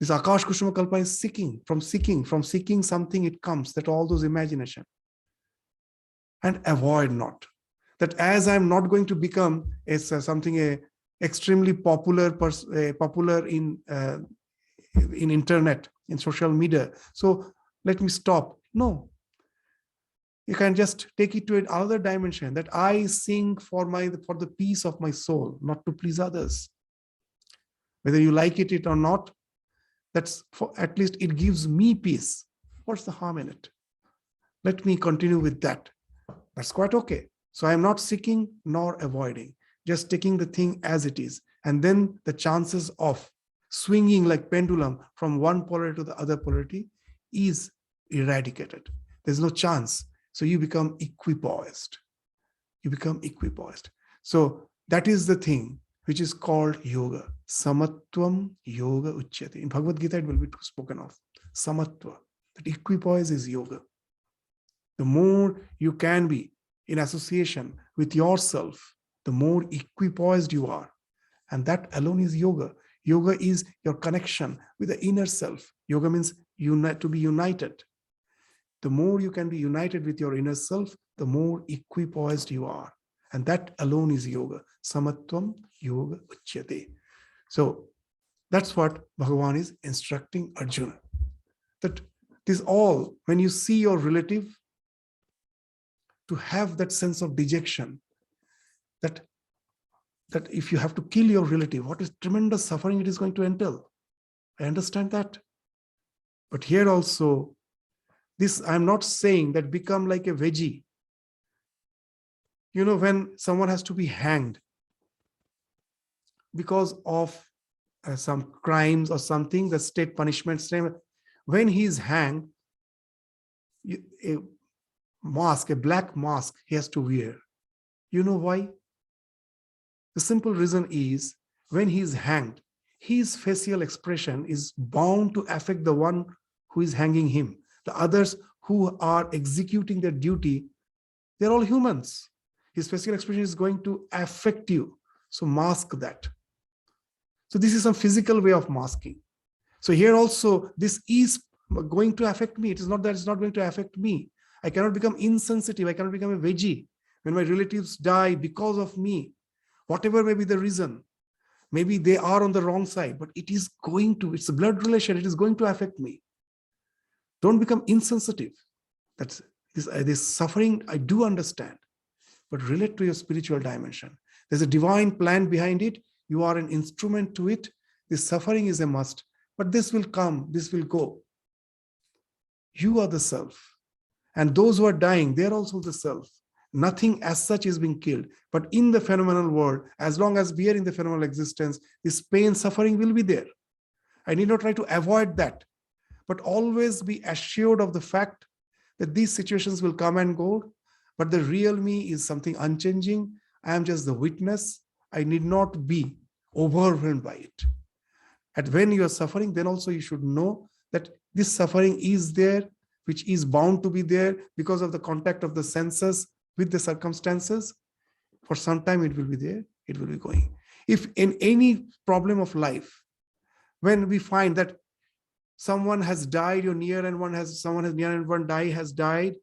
A: This Akash Kushuma Kalpana is seeking. From seeking something, it comes, that all those imagination. And avoid not. That as I'm not going to become something extremely popular in internet, in social media. So let me stop. No. You can just take it to another dimension, that I sing for the peace of my soul, not to please others. Whether you like it or not, that's at least it gives me peace. What's the harm in it? Let me continue with that. That's quite okay. So I'm not seeking nor avoiding, just taking the thing as it is. And then the chances of swinging like pendulum from one polarity to the other polarity is eradicated. There's no chance. So you become equipoised. You become equipoised. So that is the thing which is called yoga. Samatvam yoga uchyate. In Bhagavad Gita, it will be spoken of. Samatva. That equipoise is yoga. The more you can be in association with yourself, the more equipoised you are. And that alone is yoga. Yoga is your connection with the inner self. Yoga means to be united. The more you can be united with your inner self, the more equipoised you are. And that alone is yoga. Samatvam yoga uchyate. So that's what Bhagavan is instructing Arjuna. That this all, when you see your relative, to have that sense of dejection, that if you have to kill your relative, what is tremendous suffering it is going to entail. I understand that. But here also, this I'm not saying that become like a veggie. You know, when someone has to be hanged because of some crimes or something, the state punishments, when he is hanged, a mask, a black mask, he has to wear. You know why? The simple reason is when he is hanged, his facial expression is bound to affect the one who is hanging him. The others who are executing their duty, they're all humans. His facial expression is going to affect you. So mask that. So this is some physical way of masking. So here also, this is going to affect me. It is not that it's not going to affect me. I cannot become insensitive. I cannot become a veggie. When my relatives die because of me, whatever may be the reason, maybe they are on the wrong side, but it is going to, it's a blood relation. It is going to affect me. Don't become insensitive. That's this suffering, I do understand, but relate to your spiritual dimension. There's a divine plan behind it. You are an instrument to it. This suffering is a must, but this will come, this will go. You are the self. And those who are dying, they're also the self. Nothing as such is being killed. But in the phenomenal world, as long as we are in the phenomenal existence, this pain, suffering will be there. I need not try to avoid that, but always be assured of the fact that these situations will come and go, but the real me is something unchanging. I am just the witness. I need not be overwhelmed by it. And when you are suffering, then also you should know that this suffering is there, which is bound to be there because of the contact of the senses with the circumstances. For some time it will be there, it will be going. If in any problem of life, when we find that someone has died, your near and one has, someone has near and one has died,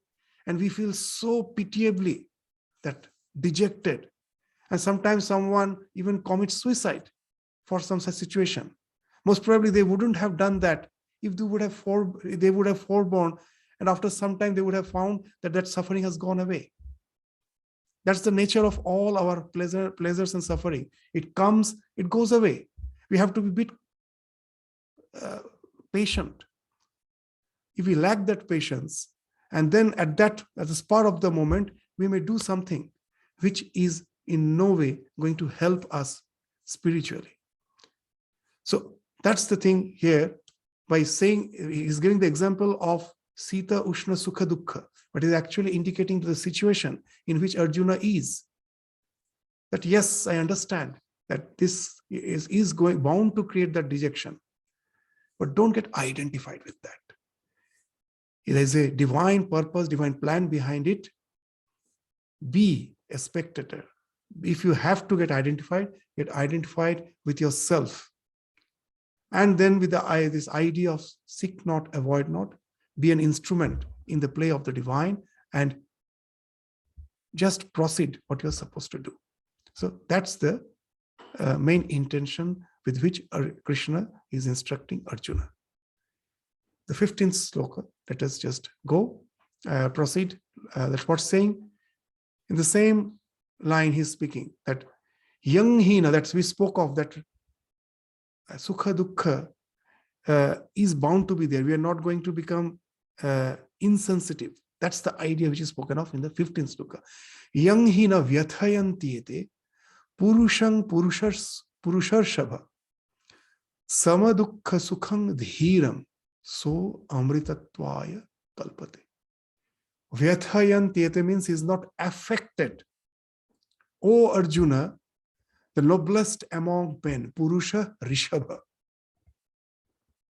A: and we feel so pitiably that dejected, and sometimes someone even commits suicide for some such situation. Most probably they wouldn't have done that if they would have forborne, and after some time they would have found that that suffering has gone away. That's the nature of all our pleasures and suffering. It comes, it goes away. We have to be a bit patient. If we lack that patience, and then at the spur of the moment, we may do something which is in no way going to help us spiritually. So that's the thing here, by saying, he's giving the example of Sita, Ushna, Sukha, Dukkha, but is actually indicating to the situation in which Arjuna is. That yes, I understand that this is going bound to create that dejection, but don't get identified with that. There is a divine purpose, divine plan behind it. Be a spectator. If you have to get identified with yourself. And then with this idea of seek not, avoid not, be an instrument in the play of the divine and just proceed what you're supposed to do. So that's the main intention with which Krishna is instructing Arjuna. The 15th sloka, let us just go, proceed. That's what's saying. In the same line, he's speaking that yang hina, that we spoke of, that sukha dukkha is bound to be there. We are not going to become insensitive. That's the idea which is spoken of in the 15th sloka. Yang hina vyathayanti purushang purushar sama dukkha sukhang dhiram so amritatvaya kalpate. Vyathayantyete means he is not affected. O Arjuna, the noblest among men, Purusha Rishabha,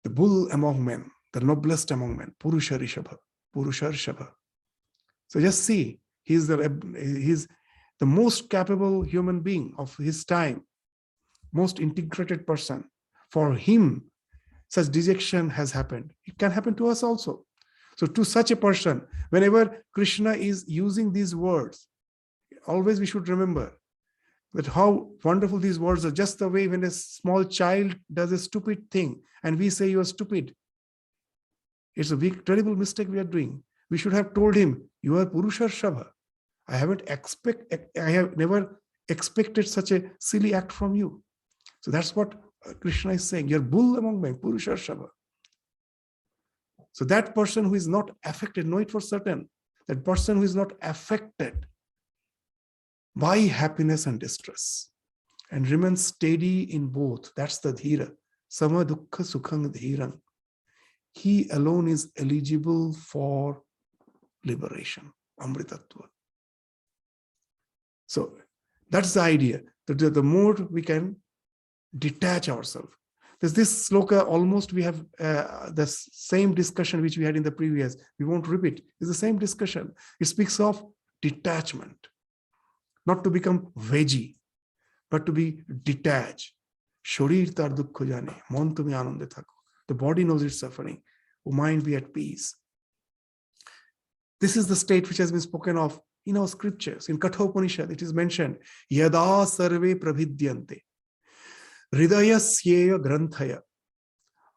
A: the bull among men, the noblest among men, Purusha Rishabha, Purusha Rishabha. So just see, he's the most capable human being of his time, most integrated person. For him, such dejection has happened. It can happen to us also. So to such a person, whenever Krishna is using these words, always we should remember that how wonderful these words are. Just the way when a small child does a stupid thing and we say you are stupid, it's a big, terrible mistake we are doing. We should have told him, you are Purusha Shabha. I have never expected such a silly act from you. So that's what Krishna is saying. You're bull among men, Purusha Shabha. So that person who is not affected, know it for certain, that person who is not affected by happiness and distress and remains steady in both, that's the dhira. Sama dukkha sukhang dhirang. He alone is eligible for liberation, amritatva. So that's the idea, that the more we can detach ourselves. There's this sloka, almost we have the same discussion which we had in the previous. We won't repeat. It's the same discussion. It speaks of detachment. Not to become veggie, but to be detached. Shorir tar dukkha jane, mon tumi anande thako. The body knows its suffering. O mind be at peace. This is the state which has been spoken of in our scriptures. In Kathopanishad, it is mentioned, Yada sarve prabhidyante, hridayasyeya granthaya,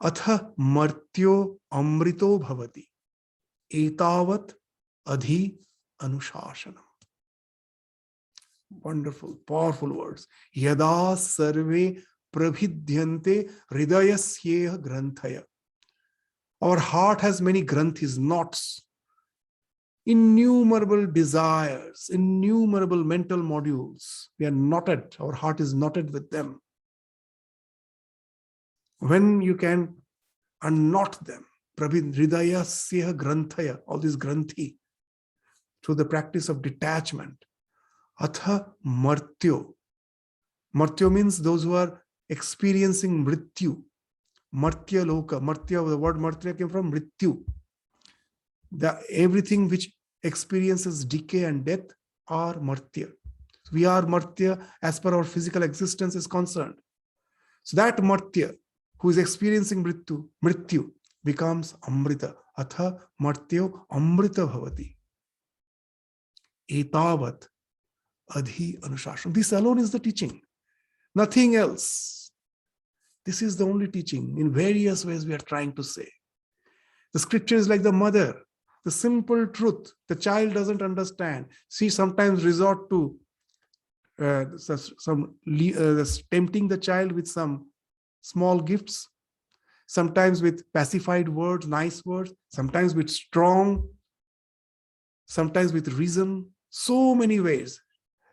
A: atha martyo amrito bhavati, etavat adhi anushashanam. Wonderful, powerful words. Yada sarve prabhidyante hridayasyeya granthaya. Our heart has many granthis, knots, innumerable desires, innumerable mental modules. We are knotted, our heart is knotted with them. When you can unknot them, hridayasyeya granthaya, all these granthi, through the practice of detachment, atha martyo. Martyo means those who are experiencing mrityu. Martya loka. Martya, the word martya came from mrityu. Everything which experiences decay and death are martya. We are martya as per our physical existence is concerned. So that martya who is experiencing mrityu becomes amrita. Atha martyo amrita bhavati. Etavat adhi anushashanam. This alone is the teaching. Nothing else. This is the only teaching. In various ways we are trying to say. The scripture is like the mother. The simple truth the child doesn't understand. She sometimes resort to tempting the child with some small gifts, sometimes with pacified words, nice words, sometimes with strong, sometimes with reason. So many ways.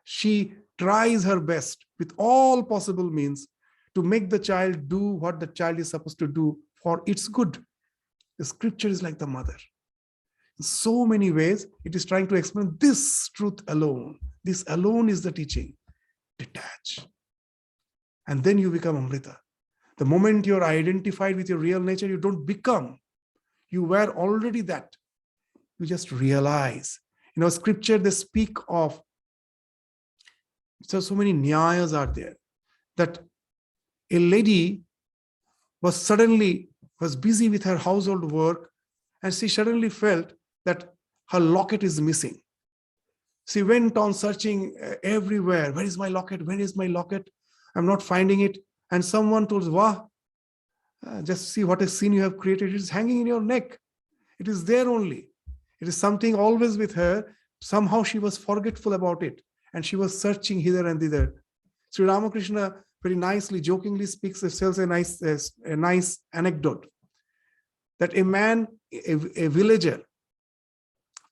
A: She tries her best with all possible means to make the child do what the child is supposed to do for its good. The scripture is like the mother. In so many ways, it is trying to explain this truth alone. This alone is the teaching. Detach. And then you become Amrita. The moment you're identified with your real nature, you don't become. You were already that. You just realize. In our scripture, they speak of, so many nyayas are there, that a lady was busy with her household work, and she suddenly felt that her locket is missing. She went on searching everywhere. Where is my locket? Where is my locket? I'm not finding it. And someone told her, wow, just see what a scene you have created. It is hanging in your neck. It is there only. It is something always with her. Somehow she was forgetful about it. And she was searching hither and thither. Sri Ramakrishna very nicely, jokingly tells a nice anecdote. That a man, a villager,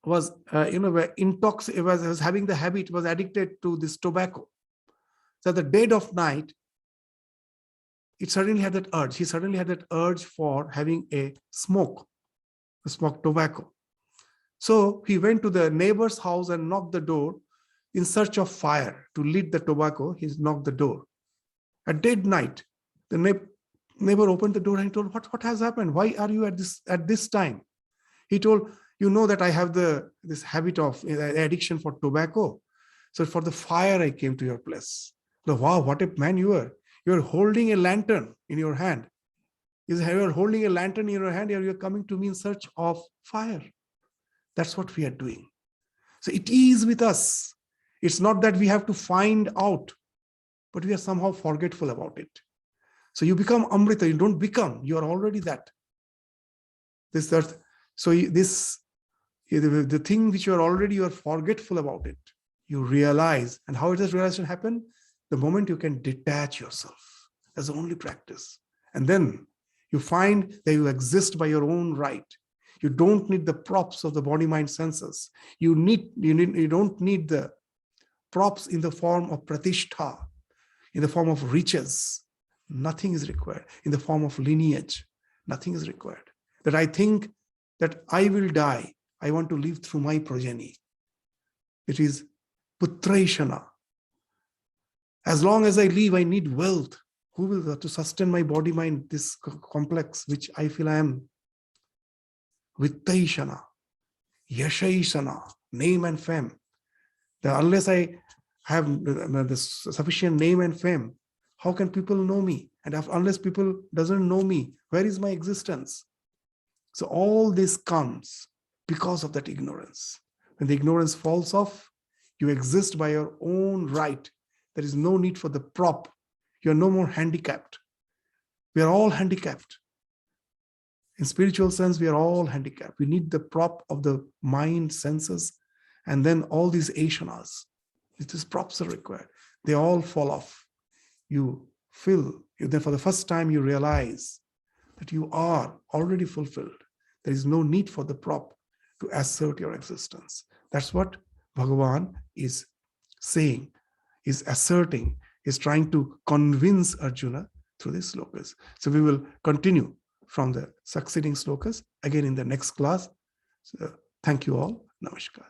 A: was was having the habit, was addicted to this tobacco. So at the dead of night, he suddenly had that urge for having a smoke tobacco. So he went to the neighbor's house and knocked the door in search of fire to lit the tobacco. He knocked the door. At dead night, the neighbor opened the door and told, what has happened? Why are you at this time? He told, you know that I have this habit of addiction for tobacco. So for the fire, I came to your place. So, wow, what a man you are. You are holding a lantern in your hand. You are holding a lantern in your hand, and you are coming to me in search of fire. That's what we are doing. So it is with us. It's not that we have to find out, but we are somehow forgetful about it. So you become Amrita. You don't become. You are already that. So the thing which you are already, you are forgetful about it. You realize. And how does realization happen? The moment you can detach yourself. That's the only practice. And then you find that you exist by your own right. You don't need the props of the body, mind, senses. You don't need the props in the form of pratishtha, in the form of riches. Nothing is required. In the form of lineage, nothing is required. That I think that I will die. I want to live through my progeny. It is putraishana. As long as I live, I need wealth. Who will to sustain my body, mind, this complex, which I feel I am? Vittaishana, yashaishana, name and fame. Unless I have the sufficient name and fame, how can people know me? And unless people doesn't know me, where is my existence? So all this comes because of that ignorance. When the ignorance falls off, you exist by your own right. There is no need for the prop. You are no more handicapped. We are all handicapped. In spiritual sense, we are all handicapped. We need the prop of the mind, senses, and then all these ashanas. These props are required. They all fall off. Then for the first time, you realize that you are already fulfilled. There is no need for the prop to assert your existence. That's what Bhagavan is saying, is asserting, is trying to convince Arjuna through these slokas. So we will continue from the succeeding slokas again in the next class. So thank you all. Namaskar.